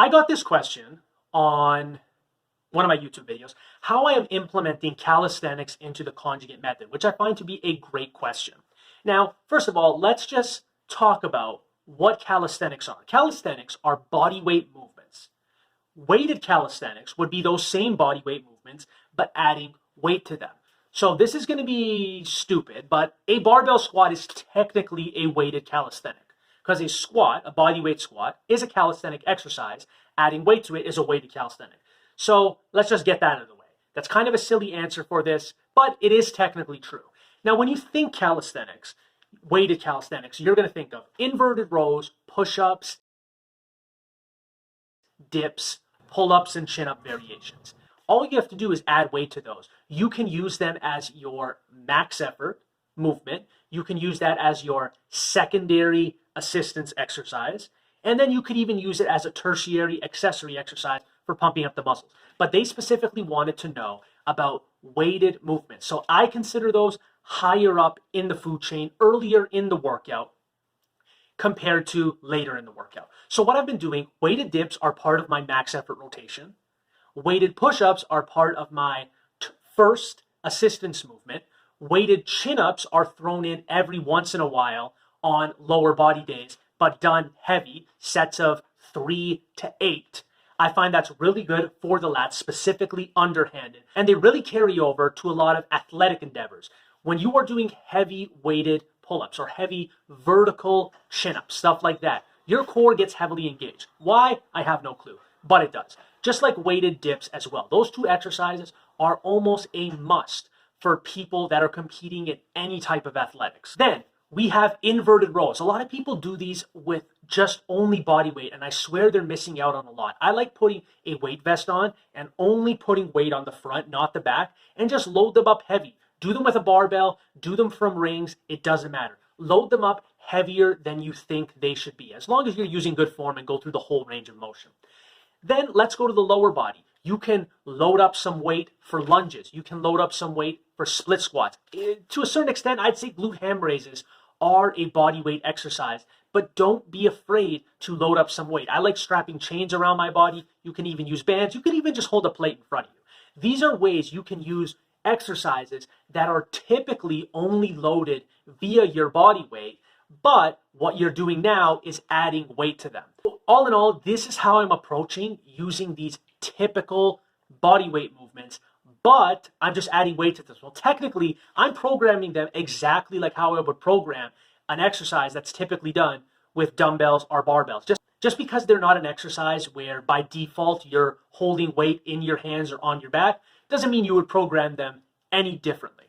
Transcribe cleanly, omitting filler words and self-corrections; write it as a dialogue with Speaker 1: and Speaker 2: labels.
Speaker 1: I got this question on one of my YouTube videos, how I am implementing calisthenics into the conjugate method, which I find to be a great question. Now, first of all, let's just talk about what calisthenics are. Calisthenics are body weight movements. Weighted calisthenics would be those same body weight movements, but adding weight to them. So this is going to be stupid, but a barbell squat is technically a weighted calisthenic because a squat, a body weight squat, is a calisthenic exercise. Adding weight to it is a weighted calisthenic. So let's just get that out of the way. That's kind of a silly answer for this, but it is technically true. Now, when you think calisthenics, weighted calisthenics, you're going to think of inverted rows, push-ups, dips, pull-ups, and chin-up variations. All you have to do is add weight to those. You can use them as your max effort movement. You can use that as your secondary assistance exercise. And then you could even use it as a tertiary accessory exercise for pumping up the muscles. But they specifically wanted to know about weighted movements. So I consider those higher up in the food chain, earlier in the workout, compared to later in the workout. So what I've been doing, weighted dips are part of my max effort rotation. Weighted push-ups are part of my first assistance movement. Weighted chin-ups are thrown in every once in a while on lower body days, but done heavy, sets of 3 to 8. I find that's really good for the lats, specifically underhanded. And they really carry over to a lot of athletic endeavors. When you are doing heavy weighted pull-ups or heavy vertical chin-ups, stuff like that, your core gets heavily engaged. Why? I have no clue, but it does. Just like weighted dips as well. Those two exercises are almost a must for people that are competing in any type of athletics. Then we have inverted rows. A lot of people do these with just only body weight, and I swear they're missing out on a lot. I like putting a weight vest on and only putting weight on the front, not the back, and just load them up heavy. Do them with a barbell, do them from rings, it doesn't matter. Load them up heavier than you think they should be, as long as you're using good form and go through the whole range of motion. Then let's go to the lower body. You can load up some weight for lunges. You can load up some weight for split squats. To a certain extent, I'd say glute ham raises are a body weight exercise, but don't be afraid to load up some weight. I like strapping chains around my body. You can even use bands. You can even just hold a plate in front of you. These are ways you can use exercises that are typically only loaded via your body weight, but what you're doing now is adding weight to them. All in all, this is how I'm approaching using these typical body weight movements, but I'm just adding weight to this. Well, technically, I'm programming them exactly like how I would program an exercise that's typically done with dumbbells or barbells. Just because they're not an exercise where by default you're holding weight in your hands or on your back, doesn't mean you would program them any differently.